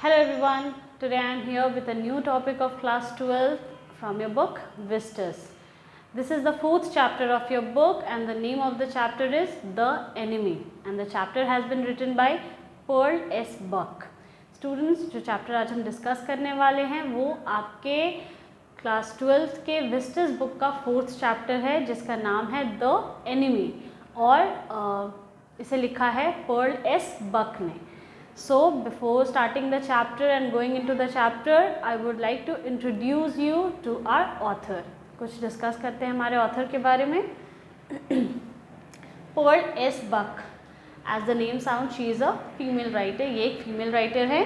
Hello everyone, today I am here with a new topic of class 12 from your book Vistas. This is the fourth chapter of your book and the name of the chapter is The Enemy and the chapter has been written by Pearl S. Buck. Students, जो chapter आज हम discuss करने वाले हैं वो आपके class 12 के विस्टस book का फोर्थ चैप्टर है जिसका नाम है द एनिमी और इसे लिखा है पर्ल एस बक ने. So before starting the chapter and going into the chapter, I would like to introduce you to our author. कुछ discuss करते हैं हमारे author के बारे में. Pearl S. Buck. As the name sounds, she is a female writer. ये एक female writer है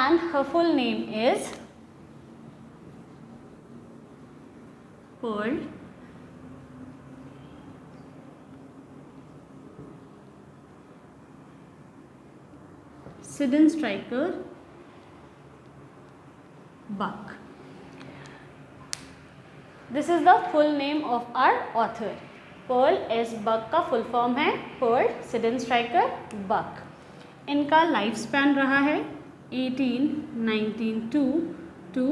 and her full name is Pearl Sidenstryker Buck. This is the full name of our author. Pearl S. Buck का full form है Pearl Sidenstryker Buck. इनका life span रहा है 1892 to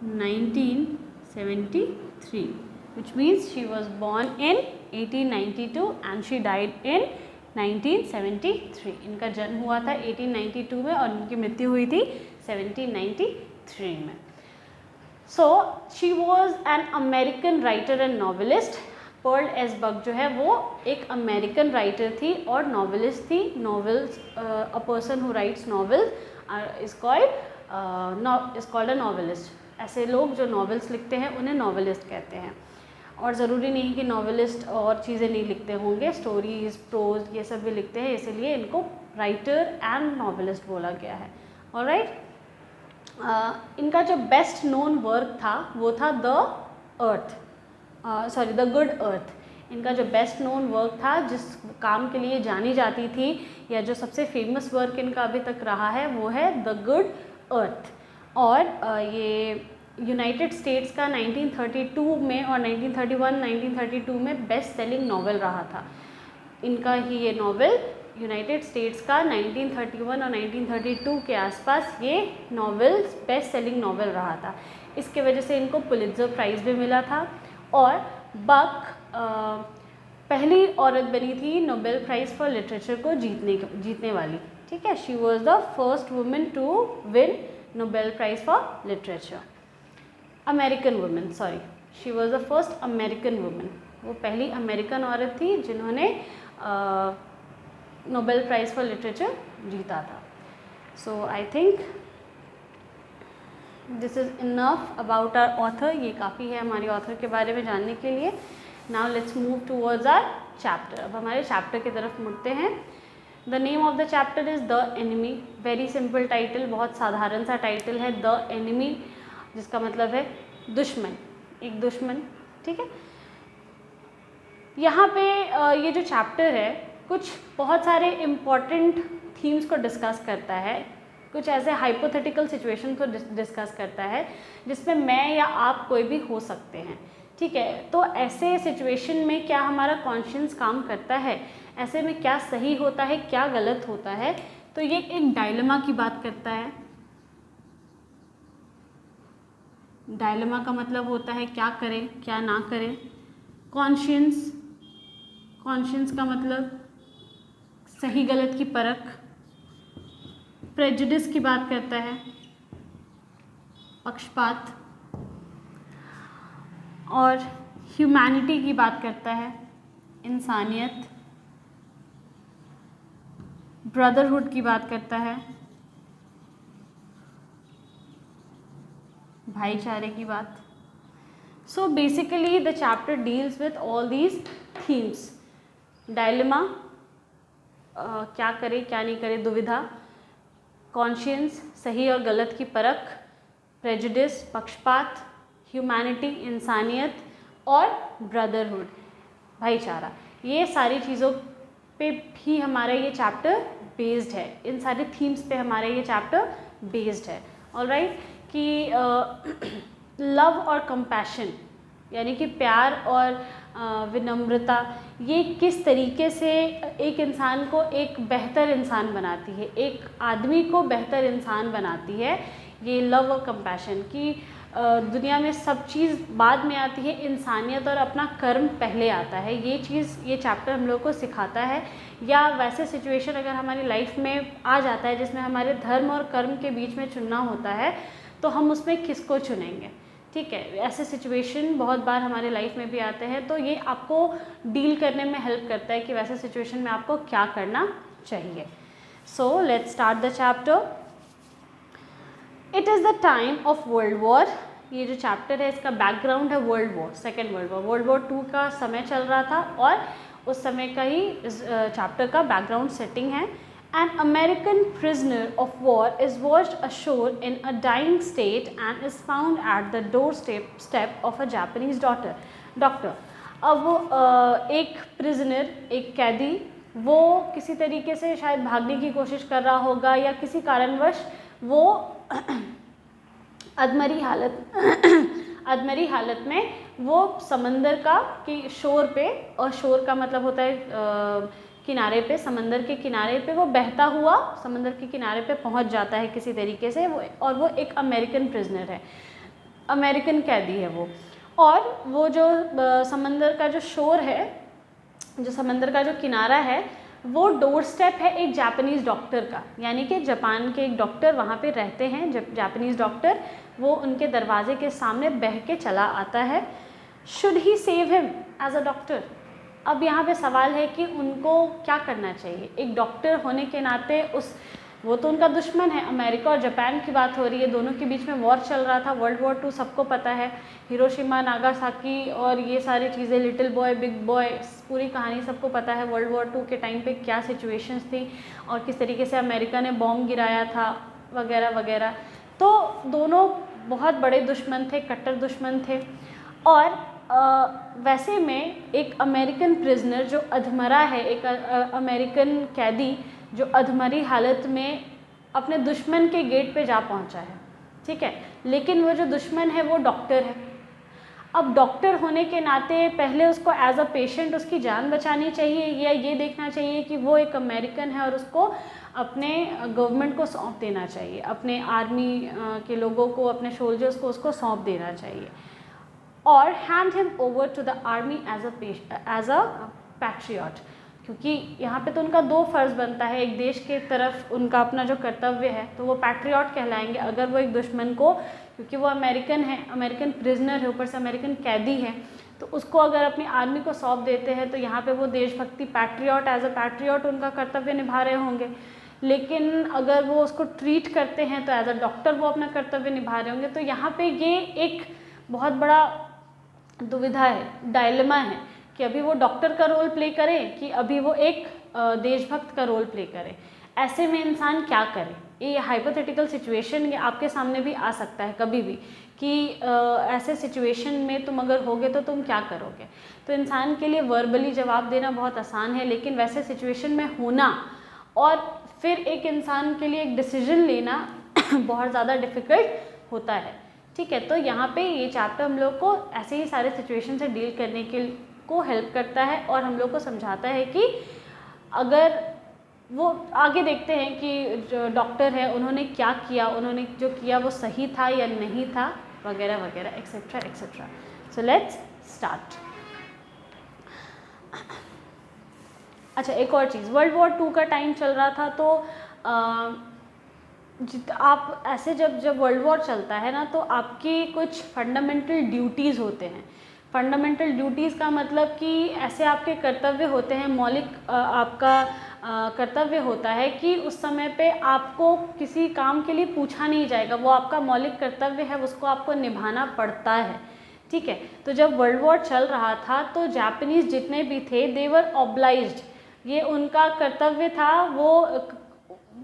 1973, which means she was born in 1892 and she died in 1973. इनका जन्म हुआ था 1892 में और इनकी मृत्यु हुई थी 1793 में. So she was an American writer and novelist. Pearl S Buck जो है वो एक अमेरिकन राइटर थी और नॉवेलिस्ट थी. Novels, a person who rights novels is called a novelist. ऐसे लोग जो नॉवेल्स लिखते हैं उन्हें नॉवेलिस्ट कहते हैं. और ज़रूरी नहीं कि नॉवेलिस्ट और चीज़ें नहीं लिखते होंगे, स्टोरीज, प्रोज ये सब भी लिखते हैं, इसीलिए इनको राइटर एंड नॉवेलिस्ट बोला गया है. ऑलराइट. इनका जो बेस्ट नोन वर्क था वो था द गुड अर्थ. इनका जो बेस्ट नोन वर्क था, जिस काम के लिए जानी जाती थी या जो सबसे फेमस वर्क इनका अभी तक रहा है वो है द गुड अर्थ. और ये यूनाइटेड स्टेट्स का 1932 में और 1932 में बेस्ट सेलिंग नॉवेल रहा था. इनका ही ये नॉवेल यूनाइटेड स्टेट्स का 1931 और 1932 के आसपास ये नॉवेल बेस्ट सेलिंग नॉवेल रहा था. इसके वजह से इनको पुलित्ज़र प्राइज़ भी मिला था. और बक पहली औरत बनी थी नोबेल प्राइज़ फॉर लिटरेचर को जीतने वाली. ठीक है. She was the first women to win Nobel prize for literature. American women, sorry, she was the first American women. वो पहली अमेरिकन औरत थी जिन्होंने नोबेल प्राइज़ फॉर लिटरेचर जीता था. So I think this is enough about our author. ये काफ़ी है हमारी ऑथर के बारे में जानने के लिए. Now let's move towards our chapter. अब हमारे चैप्टर की तरफ मुड़ते हैं. The name of the chapter is the enemy. Very simple title, बहुत साधारण सा टाइटल है, द एनिमी, जिसका मतलब है दुश्मन, एक दुश्मन. ठीक है. यहाँ पे ये जो चैप्टर है कुछ बहुत सारे इम्पॉर्टेंट थीम्स को डिस्कस करता है. कुछ ऐसे हाइपोथेटिकल सिचुएशन को डिस्कस करता है जिसमें मैं या आप कोई भी हो सकते हैं. ठीक है. तो ऐसे सिचुएशन में क्या हमारा कॉन्शियंस काम करता है, ऐसे में क्या सही होता है, क्या गलत होता है. तो ये एक डायलेमा की बात करता है. डायलेमा का मतलब होता है क्या करें क्या ना करें. कॉन्शियंस का मतलब सही गलत की परख. प्रेजुडिस की बात करता है, पक्षपात. और ह्यूमैनिटी की बात करता है, इंसानियत. ब्रदरहुड की बात करता है, भाईचारे की बात. So basically the chapter deals with all these themes. Dilemma, क्या करे क्या नहीं करे, दुविधा. कॉन्शियंस, सही और गलत की परख. प्रेजुडिस, पक्षपात. ह्यूमैनिटी, इंसानियत. और ब्रदरहुड, भाईचारा. ये सारी चीज़ों पे भी हमारा ये चैप्टर बेस्ड है. इन सारे थीम्स पे हमारा ये चैप्टर बेस्ड है. ऑलराइट. कि लव और कंपैशन यानी कि प्यार और विनम्रता, ये किस तरीके से एक इंसान को एक बेहतर इंसान बनाती है, एक आदमी को बेहतर इंसान बनाती है। ये लव और कंपैशन की दुनिया में सब चीज़ बाद में आती है, इंसानियत और अपना कर्म पहले आता है। ये चीज़, ये चैप्टर हम लोग को सिखाता है। या वैसे सिचुएशन अगर हमारी लाइफ में आ जाता है जिसमें हमारे धर्म और कर्म के बीच में चुनना होता है, तो हम उसमें किसको चुनेंगे, ठीक है। ऐसे सिचुएशन बहुत बार हमारे लाइफ में भी आते हैं, तो ये आपको डील करने में हेल्प करता है कि वैसे सिचुएशन में आपको क्या करना चाहिए। So let's start the chapter. It is the time of world war. ये जो चैप्टर है इसका बैकग्राउंड है world war, second world war. World war 2 का समय चल रहा था और उस समय का ही इस चैप्टर का बैकग्राउंड सेटिंग है। An American prisoner of war is washed ashore in a dying state and is found at the doorstep of a Japanese doctor. अब वो एक prisoner, एक कैदी, वो किसी तरीके से शायद भागने की कोशिश कर रहा होगा या किसी कारणवश वो अधमरी हालत में वो समंदर का कि शोर पे, और शोर का मतलब होता है किनारे पे, समंदर के किनारे पे वो बहता हुआ समंदर के किनारे पे पहुंच जाता है किसी तरीके से वो, और वो एक अमेरिकन प्रिजनर है, अमेरिकन कैदी है वो। और वो जो समंदर का जो शोर है, जो समंदर का जो किनारा है, वो डोर स्टेप है एक जापानीज़ डॉक्टर का, यानी कि जापान के एक डॉक्टर वहाँ पे रहते हैं, जापानीज़ डॉक्टर, वो उनके दरवाजे के सामने बह के चला आता है। Should he save him as a doctor? अब यहाँ पे सवाल है कि उनको क्या करना चाहिए। एक डॉक्टर होने के नाते वो तो उनका दुश्मन है। अमेरिका और जापान की बात हो रही है, दोनों के बीच में वॉर चल रहा था, वर्ल्ड वॉर 2 सबको पता है, हिरोशिमा नागासाकी और ये सारी चीज़ें, लिटिल बॉय बिग बॉय, पूरी कहानी सबको पता है। वर्ल्ड वॉर 2 के टाइम पे क्या सिचुएशंस थी और किस तरीके से अमेरिका ने बॉम्ब गिराया था वगैरह वगैरह। तो दोनों बहुत बड़े दुश्मन थे, कट्टर दुश्मन थे। और वैसे में एक अमेरिकन प्रिजनर जो अधमरा है, एक अमेरिकन कैदी जो अधमरी हालत में अपने दुश्मन के गेट पे जा पहुंचा है, ठीक है, लेकिन वो जो दुश्मन है वो डॉक्टर है। अब डॉक्टर होने के नाते पहले उसको एज अ पेशेंट उसकी जान बचानी चाहिए या ये देखना चाहिए कि वो एक अमेरिकन है और उसको अपने गवर्नमेंट को सौंप देना चाहिए, अपने आर्मी के लोगों को, अपने सोल्जर्स को उसको सौंप देना चाहिए, और hand him over to the army as a patriot. क्योंकि यहाँ पे तो उनका 2 फ़र्ज़ बनता है, एक देश के तरफ उनका अपना जो कर्तव्य है तो वो पैट्रियट कहलाएंगे अगर वो एक दुश्मन को, क्योंकि वो अमेरिकन है, अमेरिकन प्रिजनर है, ऊपर से अमेरिकन कैदी है, तो उसको अगर अपनी आर्मी को सौंप देते हैं तो यहाँ पे वो देशभक्ति, पैट्रियट, एज अ पैट्रियट उनका कर्तव्य निभा रहे होंगे। लेकिन अगर वो उसको ट्रीट करते हैं तो एज अ डॉक्टर वो अपना कर्तव्य निभा रहे होंगे। तो यहाँ पे ये एक बहुत बड़ा दुविधा है, डायलेमा है कि अभी वो डॉक्टर का रोल प्ले करें कि अभी वो एक देशभक्त का रोल प्ले करें। ऐसे में इंसान क्या करे? ये हाइपोथेटिकल सिचुएशन ये आपके सामने भी आ सकता है कभी भी कि ऐसे सिचुएशन में तुम अगर होगे तो तुम क्या करोगे। तो इंसान के लिए वर्बली जवाब देना बहुत आसान है, लेकिन वैसे सिचुएशन में होना और फिर एक इंसान के लिए एक डिसीजन लेना बहुत ज़्यादा डिफ़िकल्ट होता है, ठीक है। तो यहाँ पे ये चैप्टर हम लोग को ऐसे ही सारे सिचुएशन से डील करने के को हेल्प करता है और हम लोग को समझाता है कि अगर वो आगे देखते हैं कि जो डॉक्टर है उन्होंने क्या किया, उन्होंने जो किया वो सही था या नहीं था, वगैरह वगैरह, etcetera etcetera. So let's start. अच्छा, एक और चीज़, वर्ल्ड वॉर 2 का टाइम चल रहा था, तो आप ऐसे जब वर्ल्ड वॉर चलता है ना, तो आपकी कुछ फंडामेंटल ड्यूटीज़ होते हैं। फंडामेंटल ड्यूटीज़ का मतलब कि ऐसे आपके कर्तव्य होते हैं, मौलिक आपका कर्तव्य होता है कि उस समय पे आपको किसी काम के लिए पूछा नहीं जाएगा, वो आपका मौलिक कर्तव्य है, उसको आपको निभाना पड़ता है, ठीक है। तो जब वर्ल्ड वॉर चल रहा था तो जापानीज़ जितने भी थे दे वर ऑब्लाइज्ड, ये उनका कर्तव्य था, वो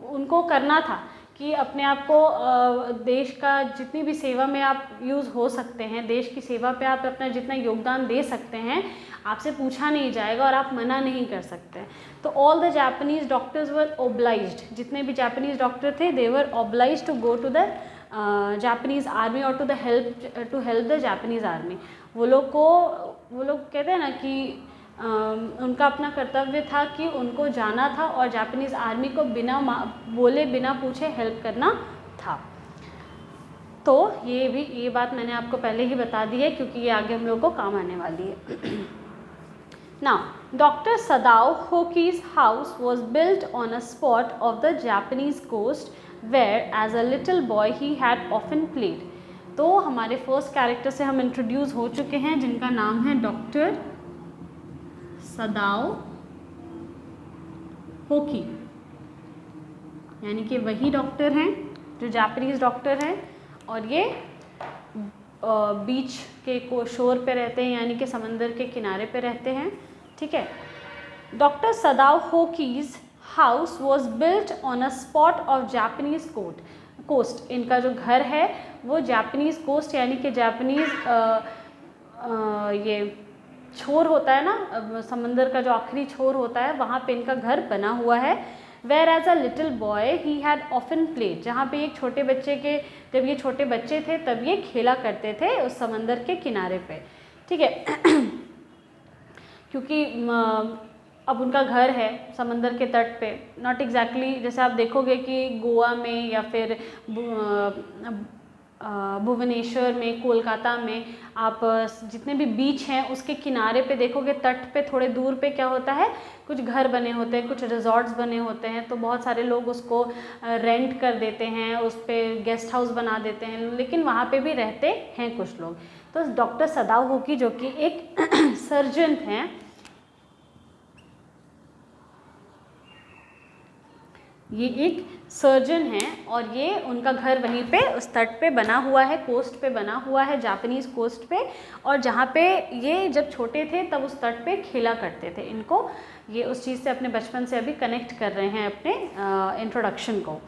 उनको करना था कि अपने आप को देश का जितनी भी सेवा में आप यूज़ हो सकते हैं, देश की सेवा पे आप अपना जितना योगदान दे सकते हैं, आपसे पूछा नहीं जाएगा और आप मना नहीं कर सकते। तो all the Japanese doctors were obliged, जितने भी जापानीज़ डॉक्टर थे they were obliged to go to the Japanese army और to help the Japanese army. वो लोग कहते हैं ना कि उनका अपना कर्तव्य था कि उनको जाना था और जापानीज़ आर्मी को बिना बोले बिना पूछे हेल्प करना था। तो ये बात मैंने आपको पहले ही बता दी है क्योंकि ये आगे हम लोग को काम आने वाली है। Now, Dr. Sadao Hoki's house was built on a spot of the Japanese coast where as a little boy he had often played. तो हमारे फर्स्ट कैरेक्टर से हम इंट्रोड्यूस हो चुके हैं जिनका नाम है डॉक्टर सदाओ होकी, यानी कि वही डॉक्टर हैं जो जापानीज़ डॉक्टर हैं और ये बीच के शोर पे रहते हैं, यानी कि समंदर के किनारे पे रहते हैं। ठीक है। Doctor Sadao Hoki's house was built on a spot of Japanese coast. इनका जो घर है वो जापानीज़ कोस्ट यानी कि जापानीज़ ये छोर होता है ना, समंदर का जो आखिरी छोर होता है, वहाँ पे इनका घर बना हुआ है। Where as a little boy he had often played, जहाँ पे एक छोटे बच्चे के जब ये छोटे बच्चे थे तब ये खेला करते थे उस समंदर के किनारे पे। ठीक है। क्योंकि अब उनका घर है समंदर के तट पे, नॉट एग्जैक्टली जैसे आप देखोगे कि गोवा में या फिर भुवनेश्वर में, कोलकाता में आप जितने भी बीच हैं उसके किनारे पे देखोगे, तट पे थोड़े दूर पे क्या होता है, कुछ घर बने होते हैं, कुछ रिजॉर्ट्स बने होते हैं, तो बहुत सारे लोग उसको रेंट कर देते हैं, उस पर गेस्ट हाउस बना देते हैं, लेकिन वहाँ पे भी रहते हैं कुछ लोग। तो डॉक्टर सदाओ होकी जो कि एक सर्जन हैं, ये एक सर्जन हैं और ये उनका घर वहीं पे उस तट पे बना हुआ है, कोस्ट पे बना हुआ है, जापानीज़ कोस्ट पे। और जहाँ पे ये जब छोटे थे तब उस तट पे खेला करते थे। इनको ये उस चीज़ से अपने बचपन से अभी कनेक्ट कर रहे हैं अपने इंट्रोडक्शन को।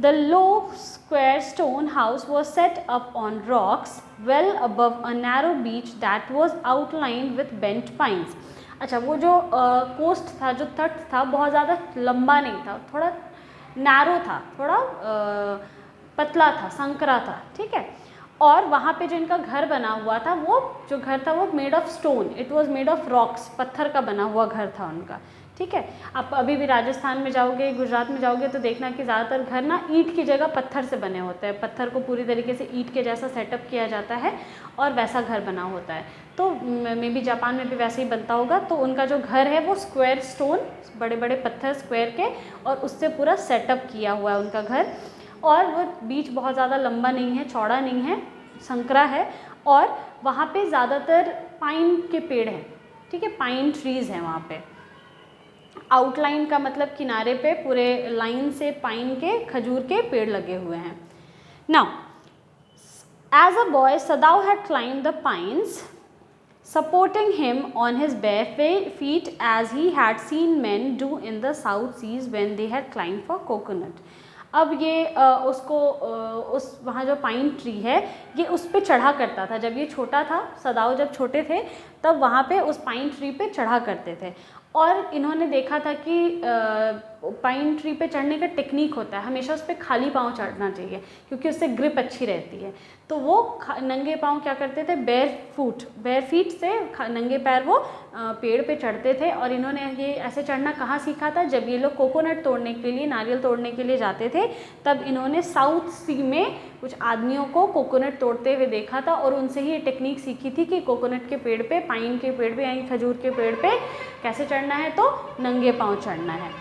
The low square stone house was set up on rocks well above a narrow beach that was outlined with bent pines. अच्छा, वो जो कोस्ट था, जो तट था, बहुत ज़्यादा लंबा नहीं था, थोड़ा नैरो था, थोड़ा पतला था, संकरा था। ठीक है। और वहाँ पे जो इनका घर बना हुआ था, वो जो घर था वो made of stone, it was made of rocks, पत्थर का बना हुआ घर था उनका। ठीक है। आप अभी भी राजस्थान में जाओगे, गुजरात में जाओगे तो देखना कि ज़्यादातर घर ना ईंट की जगह पत्थर से बने होते हैं, पत्थर को पूरी तरीके से ईंट के जैसा सेटअप किया जाता है और वैसा घर बना होता है। तो मे बी जापान में भी वैसे ही बनता होगा। तो उनका जो घर है वो स्क्वायर स्टोन, बड़े बड़े पत्थर स्क्वायर के, और उससे पूरा सेटअप किया हुआ है उनका घर। और वो बीच बहुत ज़्यादा लंबा नहीं है, चौड़ा नहीं है, संकरा है, और वहाँ पे ज़्यादातर पाइन के पेड़ हैं। ठीक है, पाइन ट्रीज़ हैं वहाँ पे। आउटलाइन का मतलब किनारे पे पूरे लाइन से पाइन के, खजूर के पेड़ लगे हुए हैं। Now as a boy Sadao had climb the pines supporting him on his bare feet as he had seen men do in the South Seas when they had climbed for coconut. अब ये उस वहाँ जो pine tree है ये उस पे चढ़ा करता था। जब ये छोटा था, सदाओ जब छोटे थे तब वहाँ पे उस पाइन ट्री पे चढ़ा करते थे। और इन्होंने देखा था कि पाइन ट्री पे चढ़ने का टेक्निक होता है, हमेशा उस पर खाली पाँव चढ़ना चाहिए क्योंकि उससे ग्रिप अच्छी रहती है। तो वो नंगे पाँव क्या करते थे, बेयर फीट से नंगे पैर वो पेड़ पे चढ़ते थे। और इन्होंने ये ऐसे चढ़ना कहाँ सीखा था, जब ये लोग कोकोनट तोड़ने के लिए, नारियल तोड़ने के लिए जाते थे, तब इन्होंने साउथ सी में कुछ आदमियों को कोकोनट तोड़ते हुए देखा था और उनसे ही ये टेक्निक सीखी थी कि कोकोनट के पेड़ पे, पाइन के पेड़ पे यानी खजूर के पेड़ पे कैसे चढ़ना है, तो नंगे पाँव चढ़ना है।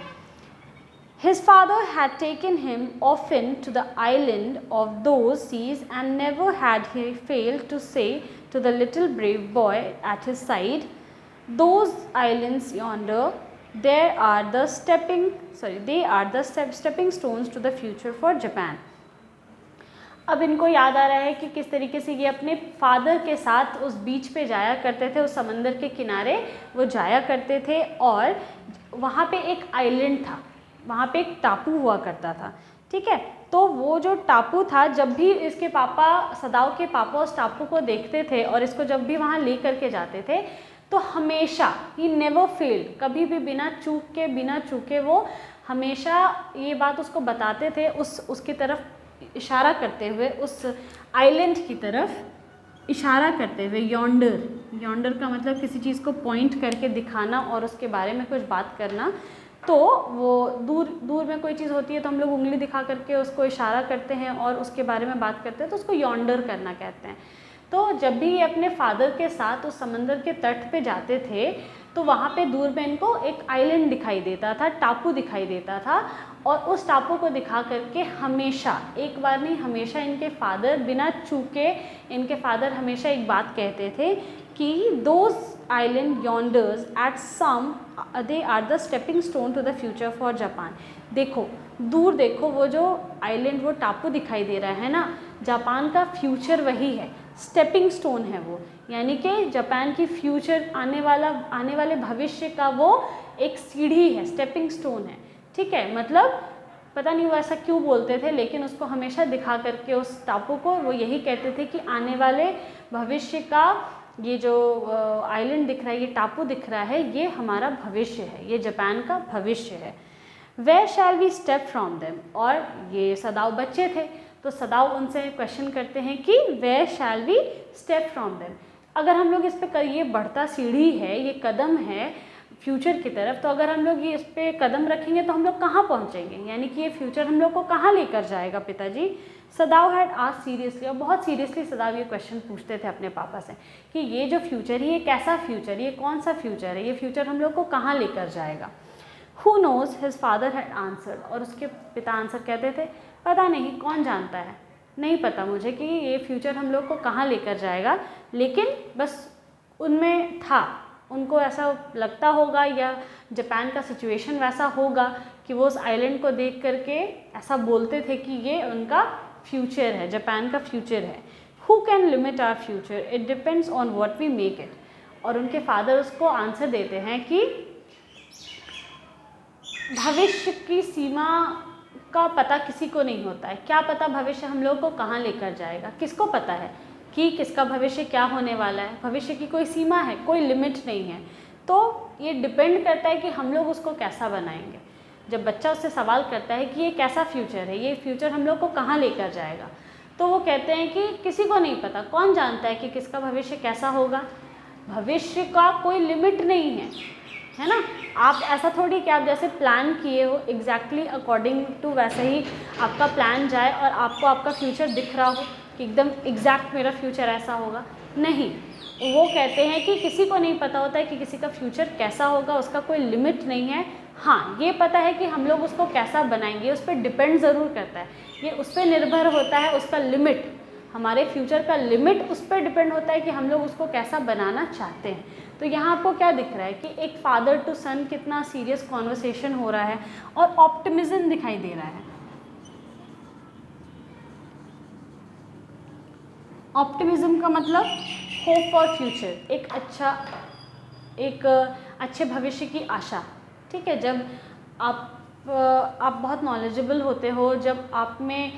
His father had taken him often to the island of those seas and never had he failed to say to the little brave boy at his side, those islands yonder, they are the stepping stones to the future for Japan. अब इनको याद आ रहा है कि किस तरीके से ये अपने फादर के साथ उस बीच पे जाया करते थे, उस समंदर के किनारे वो जाया करते थे। और वहाँ पे एक आइलैंड था, वहाँ पे एक टापू हुआ करता था। ठीक है। तो वो जो टापू था, जब भी इसके पापा, सदाओ के पापा उस टापू को देखते थे और इसको जब भी वहाँ ले करके जाते थे, तो हमेशा ही नेवर फेल्ड, कभी भी बिना चूके वो हमेशा ये बात उसको बताते थे, उसकी तरफ इशारा करते हुए, उस आइलैंड की तरफ इशारा करते हुए, यॉन्डर, यॉन्डर का मतलब किसी चीज़ को पॉइंट करके दिखाना और उसके बारे में कुछ बात करना। तो वो दूर दूर में कोई चीज़ होती है तो हम लोग उंगली दिखा करके उसको इशारा करते हैं और उसके बारे में बात करते हैं, तो उसको यॉन्डर करना कहते हैं। तो जब भी ये अपने फादर के साथ उस समंदर के तट पे जाते थे तो वहाँ पे दूर में इनको एक आइलैंड दिखाई देता था, टापू दिखाई देता था, और उस टापू को दिखा करके हमेशा, एक बार नहीं हमेशा, इनके फादर बिना चूके, इनके फादर हमेशा एक बात कहते थे कि those island yonders at some they are the stepping stone to the future for Japan. देखो दूर देखो, वो जो आइलैंड, वो टापू दिखाई दे रहा है ना, जापान का फ्यूचर वही है, स्टेपिंग स्टोन है वो, यानी कि जापान की फ्यूचर आने वाले भविष्य का वो एक सीढ़ी है, स्टेपिंग स्टोन है। ठीक है, मतलब पता नहीं वो ऐसा क्यों बोलते थे, लेकिन उसको हमेशा दिखा करके उस टापू को वो यही कहते थे कि आने वाले भविष्य का ये जो आइलैंड दिख रहा है, ये टापू दिख रहा है, ये हमारा भविष्य है, ये जापान का भविष्य है। Where shall we step from them, और ये सदाव बच्चे थे तो सदाव उनसे क्वेश्चन करते हैं कि where shall we step from them, अगर हम लोग इस पे ये बढ़ता सीढ़ी है, ये कदम है फ्यूचर की तरफ, तो अगर हम लोग ये इस पे कदम रखेंगे तो हम लोग कहाँ पहुँचेंगे, यानी कि ये फ्यूचर हम लोग को कहाँ लेकर जाएगा पिताजी। सदाव हैड आस्क्ड सीरियसली, और बहुत सीरियसली सदाव ये क्वेश्चन पूछते थे अपने पापा से कि ये जो फ्यूचर है, ये कैसा फ्यूचर, ये कौन सा फ्यूचर है, ये फ्यूचर हम लोग को कहाँ लेकर जाएगा। Who knows, his father had answered, और उसके पिता आंसर कहते थे, पता नहीं, कौन जानता है, नहीं पता मुझे कि ये फ्यूचर हम लोग को कहाँ लेकर जाएगा, लेकिन बस उनमें था, उनको ऐसा लगता होगा या जापान का सिचुएशन वैसा होगा कि वो उस आइलैंड को देख करके ऐसा बोलते थे कि ये उनका फ्यूचर है, जापान का फ्यूचर है। Who can limit our future? It depends on what we make it. और उनके फादर उसको आंसर देते हैं कि भविष्य की सीमा का पता किसी को नहीं होता है, क्या पता भविष्य हम लोग को कहाँ लेकर जाएगा, किसको पता है कि किसका भविष्य क्या होने वाला है, भविष्य की कोई सीमा है, कोई लिमिट नहीं है। तो ये डिपेंड करता है कि हम लोग उसको कैसा बनाएंगे। जब बच्चा उससे सवाल करता है कि ये कैसा फ्यूचर है, ये फ्यूचर हम लोग को कहाँ लेकर जाएगा, तो वो कहते हैं कि किसी को नहीं पता, कौन जानता है कि किसका भविष्य कैसा होगा, भविष्य का कोई लिमिट नहीं है ना। आप ऐसा थोड़ी कि आप जैसे प्लान किए हो एग्जैक्टली अकॉर्डिंग टू वैसे ही आपका प्लान जाए और आपको आपका फ्यूचर दिख रहा हो कि एकदम एग्जैक्ट मेरा फ्यूचर ऐसा होगा, नहीं। वो कहते हैं कि किसी को नहीं पता होता है कि किसी का फ्यूचर कैसा होगा, उसका कोई लिमिट नहीं है। हाँ, ये पता है कि हम लोग उसको कैसा बनाएंगे, उस पर डिपेंड ज़रूर करता है, ये उस पर निर्भर होता है, उसका लिमिट, हमारे फ्यूचर का लिमिट उस पर डिपेंड होता है कि हम लोग उसको कैसा बनाना चाहते हैं। तो यहाँ आपको क्या दिख रहा है कि एक फादर टू सन कितना सीरियस कॉन्वर्सेशन हो रहा है और ऑप्टिमिज्म दिखाई दे रहा है। ऑप्टिमिज्म का मतलब होप फॉर फ्यूचर, एक अच्छे भविष्य की आशा। ठीक है, जब आप बहुत नॉलेजेबल होते हो, जब आप में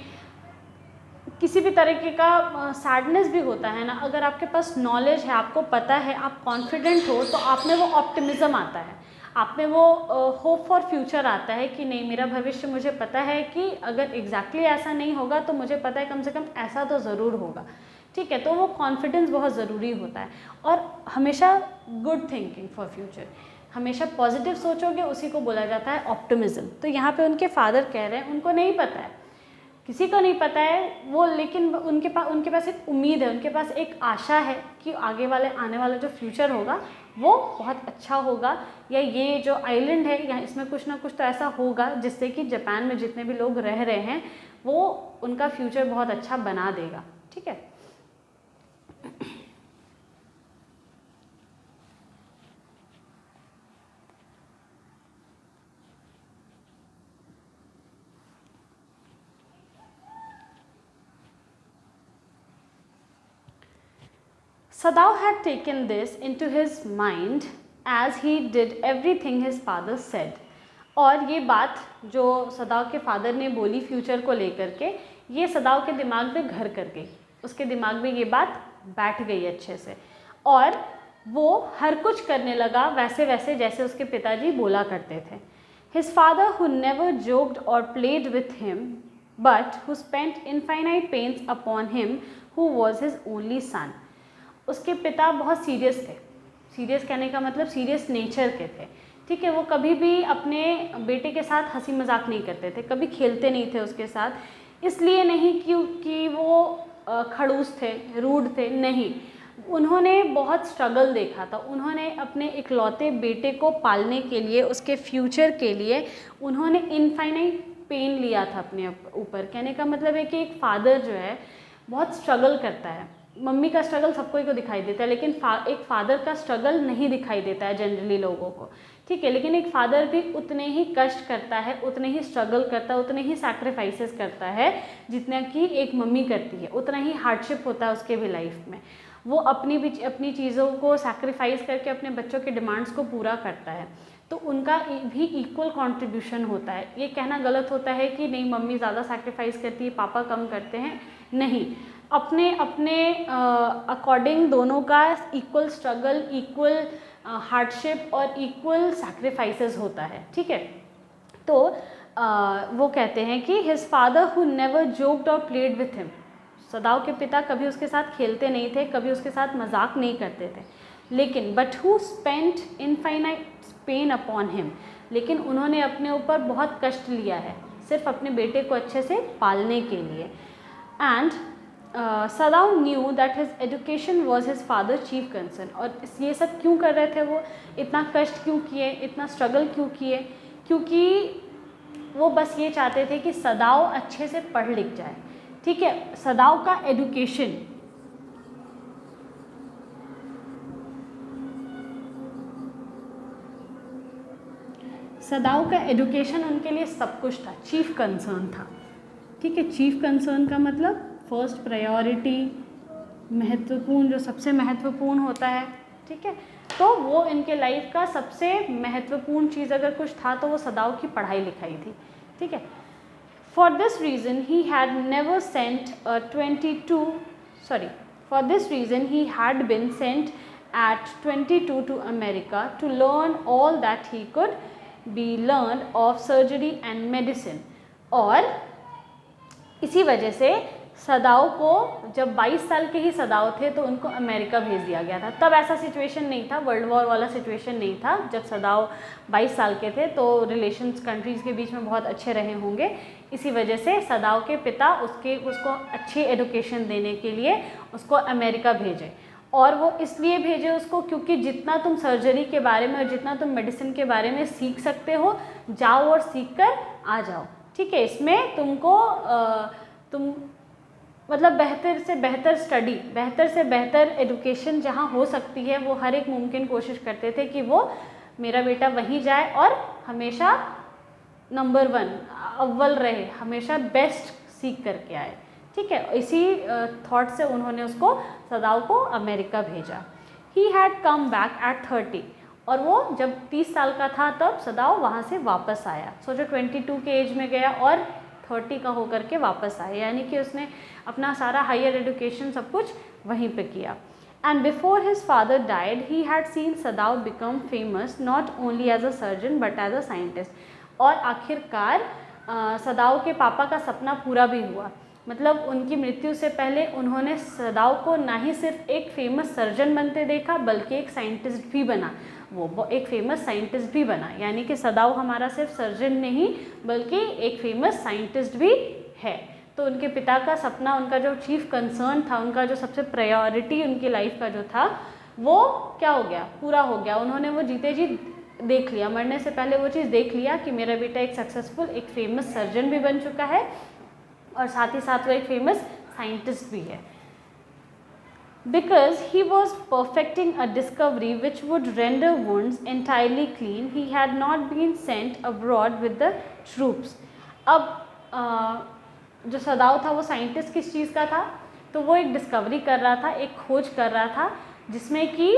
किसी भी तरीके का सैडनेस भी होता है ना, अगर आपके पास नॉलेज है, आपको पता है, आप कॉन्फिडेंट हो, तो आप में वो ऑप्टिमिज्म आता है, आप में वो होप फॉर फ्यूचर आता है कि नहीं, मेरा भविष्य मुझे पता है कि अगर एग्जैक्टली ऐसा नहीं होगा तो मुझे पता है कम से कम ऐसा तो ज़रूर होगा। ठीक है, तो वो कॉन्फिडेंस बहुत ज़रूरी होता है। और हमेशा गुड थिंकिंग फॉर फ्यूचर, हमेशा पॉजिटिव सोचोगे, उसी को बोला जाता है ऑप्टिमिज्म। तो यहाँ पे उनके फादर कह रहे हैं उनको नहीं पता है, किसी को नहीं पता है वो, लेकिन उनके पास एक उम्मीद है, उनके पास एक आशा है कि आने वाला जो फ्यूचर होगा वो बहुत अच्छा होगा, या ये जो आइलैंड है या इसमें कुछ ना कुछ तो ऐसा होगा जिससे कि जापान में जितने भी लोग रह रहे हैं वो उनका फ्यूचर बहुत अच्छा बना देगा। ठीक है, Sadao had taken this into his mind as he did everything his father said. और ये बात जो सदाव के फादर ने बोली फ्यूचर को लेकर के, ये सदाव के दिमाग में घर कर गई, उसके दिमाग में ये बात बैठ गई अच्छे से, और वो हर कुछ करने लगा वैसे वैसे जैसे उसके पिताजी बोला करते थे। His father, who never joked or played with him, but who spent infinite pains upon him, who was his only son. उसके पिता बहुत सीरियस थे। सीरियस कहने का मतलब सीरियस नेचर के थे, ठीक है। वो कभी भी अपने बेटे के साथ हंसी मजाक नहीं करते थे, कभी खेलते नहीं थे उसके साथ, इसलिए नहीं क्योंकि वो खड़ूस थे, रूड थे, नहीं। उन्होंने बहुत स्ट्रगल देखा था। उन्होंने अपने इकलौते बेटे को पालने के लिए, उसके फ्यूचर के लिए उन्होंने इनफाइनाइट पेन लिया था अपने ऊपर। कहने का मतलब है कि एक फादर जो है बहुत स्ट्रगल करता है। मम्मी का स्ट्रगल सबको को दिखाई देता है, लेकिन एक फादर का स्ट्रगल नहीं दिखाई देता है जनरली लोगों को, ठीक है। लेकिन एक फादर भी उतने ही कष्ट करता है, उतने ही स्ट्रगल करता है, उतने ही सैक्रिफाइसेस करता है जितना कि एक मम्मी करती है। उतना ही हार्डशिप होता है उसके भी लाइफ में। वो अपनी चीज़ों को सैक्रिफाइस करके अपने बच्चों के डिमांड्स को पूरा करता है, तो उनका भी इक्वल कंट्रीब्यूशन होता है। ये कहना गलत होता है कि नहीं मम्मी ज़्यादा सैक्रिफाइस करती है, पापा कम करते हैं, नहीं। अपने अपने अकॉर्डिंग दोनों का इक्वल स्ट्रगल, इक्वल हार्डशिप और इक्वल सैक्रिफाइसेस होता है, ठीक है। तो वो कहते हैं कि his father who never joked और प्लेड विथ हिम, सदाव के पिता कभी उसके साथ खेलते नहीं थे, कभी उसके साथ मजाक नहीं करते थे, लेकिन but who spent infinite pain upon him, लेकिन उन्होंने अपने ऊपर बहुत कष्ट लिया है सिर्फ अपने बेटे को अच्छे से पालने के लिए। And सदाव knew that his education was his father chief concern. और ये सब क्यों कर रहे थे वो, इतना कष्ट क्यों किए, इतना स्ट्रगल क्यों किए, क्योंकि वो बस ये चाहते थे कि सदाव अच्छे से पढ़ लिख जाए, ठीक है। सदाव का एजुकेशन, सदाव का एजुकेशन उनके लिए सब कुछ था, चीफ कंसर्न था, ठीक है। चीफ कंसर्न का मतलब फर्स्ट प्रायोरिटी, महत्वपूर्ण, जो सबसे महत्वपूर्ण होता है, ठीक है। तो वो इनके लाइफ का सबसे महत्वपूर्ण चीज़ अगर कुछ था तो वो सदाव की पढ़ाई लिखाई थी, ठीक है। For this reason he had never sent a 22 sorry for this reason he had been sent at 22 to America to learn all that he could be learned of surgery and medicine। और इसी वजह से सदाव को, जब 22 साल के ही सदाव थे तो उनको अमेरिका भेज दिया गया था। तब ऐसा सिचुएशन नहीं था, वर्ल्ड वॉर वाला सिचुएशन नहीं था। जब सदाव 22 साल के थे तो रिलेशंस कंट्रीज़ के बीच में बहुत अच्छे रहे होंगे, इसी वजह से सदाव के पिता उसको अच्छी एजुकेशन देने के लिए उसको अमेरिका भेजे। और वो इसलिए भेजे उसको क्योंकि जितना तुम सर्जरी के बारे में और जितना तुम मेडिसिन के बारे में सीख सकते हो, जाओ और सीख कर आ जाओ, ठीक है। इसमें तुमको तुम मतलब बेहतर से बेहतर स्टडी, बेहतर से बेहतर एजुकेशन जहाँ हो सकती है वो हर एक मुमकिन कोशिश करते थे कि वो मेरा बेटा वहीं जाए और हमेशा नंबर 1 अव्वल रहे, हमेशा बेस्ट सीख करके आए, ठीक है। इसी थॉट से उन्होंने उसको, सदाव को अमेरिका भेजा। He had come back at 30, और वो जब 30 साल का था तब सदाव वहाँ से वापस आया। सोचो 22 के एज में गया और 30 का होकर के वापस आया, यानी कि उसने अपना सारा हायर एजुकेशन सब कुछ वहीं पे किया। And before his father died he had seen Sadao become famous not only as a surgeon but as a scientist. और आखिरकार सदाव के पापा का सपना पूरा भी हुआ, मतलब उनकी मृत्यु से पहले उन्होंने सदाव को ना ही सिर्फ एक फेमस सर्जन बनते देखा बल्कि एक साइंटिस्ट भी बना, वो एक फेमस साइंटिस्ट भी बना। यानी कि सदाव हमारा सिर्फ सर्जन नहीं बल्कि एक फेमस साइंटिस्ट भी है। तो उनके पिता का सपना, उनका जो चीफ कंसर्न था, उनका जो सबसे प्रायोरिटी उनकी लाइफ का जो था वो क्या हो गया, पूरा हो गया। उन्होंने वो जीते जी देख लिया, मरने से पहले वो चीज़ देख लिया कि मेरा बेटा एक सक्सेसफुल, एक फेमस सर्जन भी बन चुका है और साथ ही साथ वो एक फेमस साइंटिस्ट भी है। Because he was perfecting a discovery which would render wounds entirely clean, he had not been sent abroad with the troops। अब जो सदाव था वो साइंटिस्ट किस चीज़ का था, तो वो एक डिस्कवरी कर रहा था, एक खोज कर रहा था जिसमें कि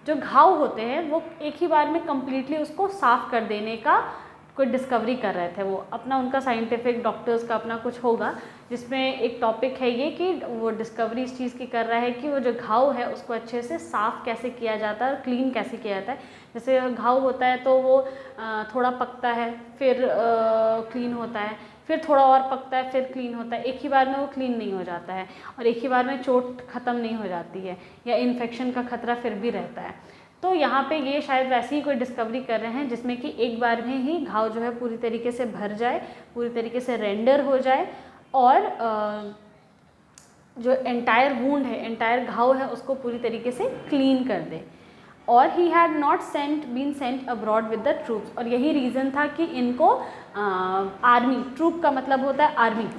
जो घाव होते हैं वो एक ही बार में कम्प्लीटली उसको साफ़ कर देने का कोई डिस्कवरी कर रहे थे। वो अपना, उनका साइंटिफिक डॉक्टर्स का अपना कुछ होगा जिसमें एक टॉपिक है ये कि वो डिस्कवरी इस चीज़ की कर रहा है कि वो जो घाव है उसको अच्छे से साफ़ कैसे किया जाता है और क्लीन कैसे किया जाता है। जैसे घाव होता है तो वो थोड़ा पकता है फिर क्लीन होता है, फिर थोड़ा और पकता है, फिर क्लीन होता है। एक ही बार में वो क्लीन नहीं हो जाता है और एक ही बार में चोट ख़त्म नहीं हो जाती है या इन्फेक्शन का खतरा फिर भी रहता है। तो यहाँ पे ये शायद वैसे ही कोई डिस्कवरी कर रहे हैं जिसमें कि एक बार में ही घाव जो है पूरी तरीके से भर जाए, पूरी तरीके से रेंडर हो जाए और जो एंटायर वूंड है, एंटायर घाव है, उसको पूरी तरीके से क्लीन कर दे। और he had not been sent abroad with the troops, और यही रीज़न था कि इनको आर्मी, ट्रूप का मतलब होता है आर्मी,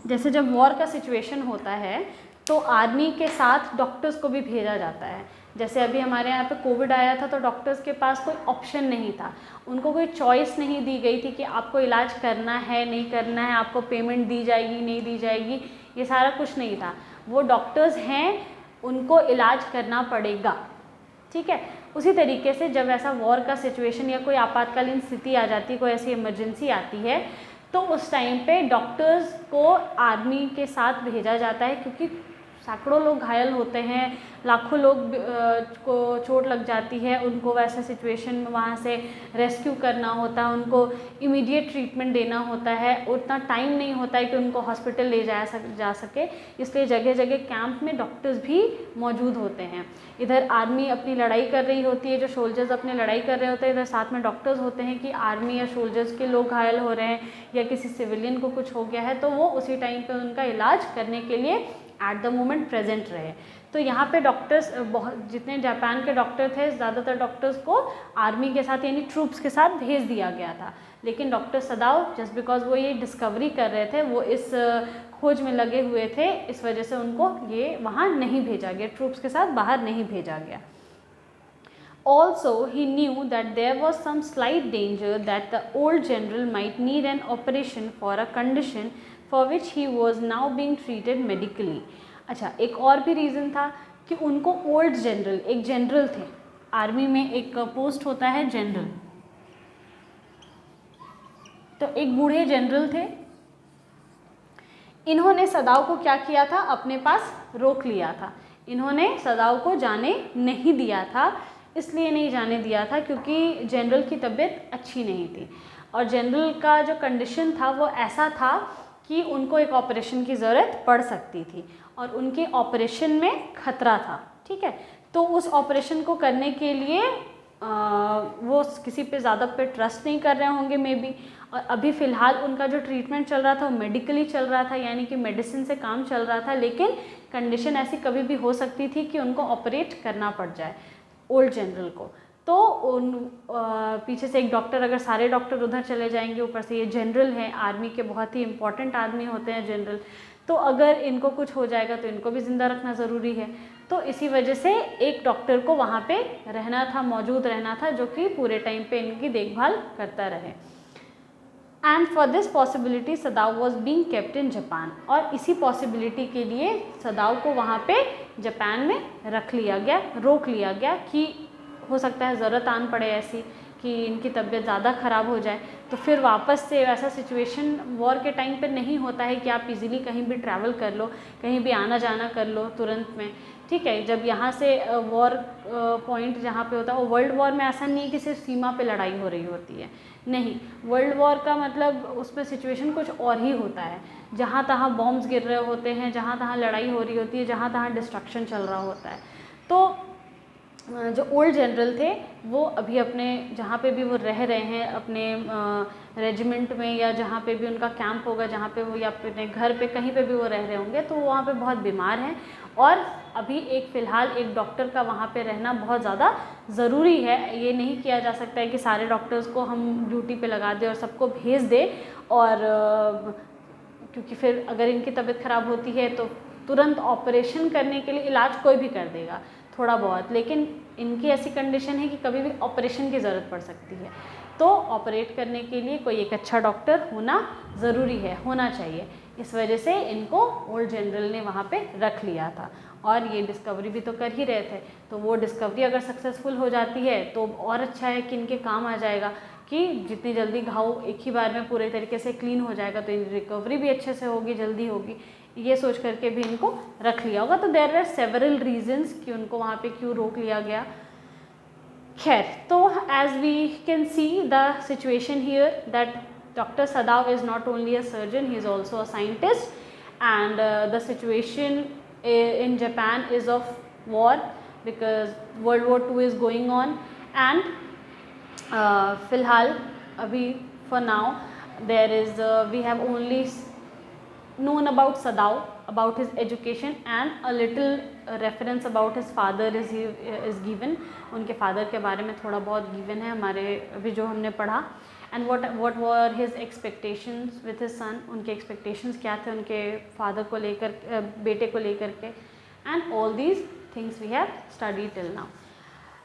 जैसे जब वॉर का सिचुएशन होता है तो आर्मी के साथ डॉक्टर्स को भी भेजा जाता है। जैसे अभी हमारे यहाँ पे कोविड आया था तो डॉक्टर्स के पास कोई ऑप्शन नहीं था, उनको कोई चॉइस नहीं दी गई थी कि आपको इलाज करना है नहीं करना है, आपको पेमेंट दी जाएगी नहीं दी जाएगी, ये सारा कुछ नहीं था। वो डॉक्टर्स हैं, उनको इलाज करना पड़ेगा, ठीक है। उसी तरीके से जब ऐसा वॉर का सिचुएशन या कोई आपातकालीन स्थिति आ जाती है, कोई ऐसी इमरजेंसी आती है, तो उस टाइम पे डॉक्टर्स को आर्मी के साथ भेजा जाता है, क्योंकि सैकड़ों लोग घायल होते हैं, लाखों लोग को चोट लग जाती है, उनको वैसे सिचुएशन में वहाँ से रेस्क्यू करना होता है, उनको इमीडिएट ट्रीटमेंट देना होता है, उतना टाइम नहीं होता है कि उनको हॉस्पिटल ले जा सके, इसलिए जगह जगह कैंप में डॉक्टर्स भी मौजूद होते हैं। इधर आर्मी अपनी लड़ाई कर रही होती है, जो सोल्जर्स अपनी लड़ाई कर रहे होते हैं, इधर साथ में डॉक्टर्स होते हैं कि आर्मी या सोल्जर्स के लोग घायल हो रहे हैं या किसी सिविलियन को कुछ हो गया है, तो वो उसी टाइम पे उनका इलाज करने के लिए एट द मोमेंट प्रेजेंट रहे। तो यहाँ पे डॉक्टर्स बहुत, जितने जापान के डॉक्टर थे, ज़्यादातर डॉक्टर्स को आर्मी के साथ यानी ट्रूप्स के साथ भेज दिया गया था। लेकिन डॉक्टर सदाव जस्ट बिकॉज वो ये डिस्कवरी कर रहे थे, वो इस खोज में लगे हुए थे, इस वजह से उनको ये वहाँ नहीं भेजा गया, ट्रूप्स के साथ बाहर नहीं भेजा गया। Also, he knew that there was some slight danger that the old general might need an operation for a condition for which he was now being treated medically. अच्छा, एक और भी रीज़न था कि उनको ओल्ड जनरल, एक general थे, army में एक पोस्ट होता है जनरल, तो एक बूढ़े जनरल थे, इन्होंने सदाव को क्या किया था, अपने पास रोक लिया था। इन्होंने सदाव को जाने नहीं दिया था, इसलिए नहीं जाने दिया था क्योंकि जनरल की तबीयत अच्छी नहीं थी और जनरल का जो कंडीशन था वो ऐसा था कि उनको एक ऑपरेशन की ज़रूरत पड़ सकती थी और उनके ऑपरेशन में खतरा था, ठीक है। तो उस ऑपरेशन को करने के लिए वो किसी पे ज़्यादा पे ट्रस्ट नहीं कर रहे होंगे मे बी, और अभी फ़िलहाल उनका जो ट्रीटमेंट चल रहा था वो मेडिकली चल रहा था, यानी कि मेडिसिन से काम चल रहा था, लेकिन कंडीशन ऐसी कभी भी हो सकती थी कि उनको ऑपरेट करना पड़ जाए ओल्ड जनरल को। तो उन पीछे से एक डॉक्टर, अगर सारे डॉक्टर उधर चले जाएंगे, ऊपर से ये जनरल हैं, आर्मी के बहुत ही इंपॉर्टेंट आदमी होते हैं जनरल, तो अगर इनको कुछ हो जाएगा तो इनको भी ज़िंदा रखना ज़रूरी है। तो इसी वजह से एक डॉक्टर को वहाँ पे रहना था, मौजूद रहना था, जो कि पूरे टाइम पे इनकी देखभाल करता रहे। And for this possibility सदाव was being kept in Japan, और इसी पॉसिबिलिटी के लिए सदाव को वहाँ पे जापान में रख लिया गया, रोक लिया गया कि हो सकता है ज़रूरत आन पड़े ऐसी कि इनकी तबीयत ज़्यादा ख़राब हो जाए। तो फिर वापस से ऐसा सिचुएशन वॉर के टाइम पे नहीं होता है कि आप इजीली कहीं भी ट्रैवल कर लो, कहीं भी आना जाना कर लो तुरंत में, ठीक है। जब यहाँ से वॉर पॉइंट जहाँ पे होता है, वो वर्ल्ड वॉर में ऐसा नहीं है कि सिर्फ सीमा पे लड़ाई हो रही होती है, नहीं, वर्ल्ड वॉर का मतलब उसमें सिचुएशन कुछ और ही होता है, जहाँ तहाँ बॉम्ब्स गिर रहे होते हैं, जहाँ तहाँ लड़ाई हो रही होती है, जहाँ तहाँ डिस्ट्रक्शन चल रहा होता है। तो जो ओल्ड जनरल थे वो अभी अपने जहाँ पे भी वो रह रहे हैं, अपने रेजिमेंट में या जहाँ पे भी उनका कैंप होगा, जहाँ पे वो या अपने घर पे कहीं पे भी वो रह रहे होंगे, तो वहाँ पे बहुत बीमार हैं और अभी एक फ़िलहाल एक डॉक्टर का वहाँ पे रहना बहुत ज़्यादा ज़रूरी है। ये नहीं किया जा सकता है कि सारे डॉक्टर्स को हम ड्यूटी पे लगा दें और सबको भेज दें, और क्योंकि फिर अगर इनकी तबीयत ख़राब होती है तो तुरंत ऑपरेशन करने के लिए इलाज कोई भी कर देगा थोड़ा बहुत, लेकिन इनकी ऐसी कंडीशन है कि कभी भी ऑपरेशन की ज़रूरत पड़ सकती है, तो ऑपरेट करने के लिए कोई एक अच्छा डॉक्टर होना ज़रूरी है, होना चाहिए। इस वजह से इनको ओल्ड जनरल ने वहाँ पे रख लिया था, और ये डिस्कवरी भी तो कर ही रहे थे, तो वो डिस्कवरी अगर सक्सेसफुल हो जाती है तो और अच्छा है कि इनके काम आ जाएगा कि जितनी जल्दी घाव एक ही बार में पूरे तरीके से क्लीन हो जाएगा तो इनकी रिकवरी भी अच्छे से होगी, जल्दी होगी, ये सोच करके भी इनको रख लिया होगा। तो देयर आर सेवरल रीजंस कि उनको वहाँ पे क्यों रोक लिया गया। खैर, तो as we can see the situation here that Dr. Sadao is not only a surgeon, he is also a scientist, and the situation in Japan is of war because World War II is going on, and फिलहाल अभी for now there is we have only known about Sadao, about his education, and a little reference about his father is given. उनके father के बारे में थोड़ा बहुत given है हमारे अभी जो हमने पढ़ा. And what were his expectations with his son, उनके expectations क्या थे उनके फादर को लेकर, बेटे को लेकर के, and all these things we have studied till now.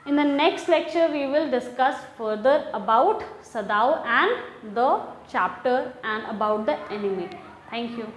In the next lecture we will discuss further about Sadao and the chapter and about the enemy. Thank you.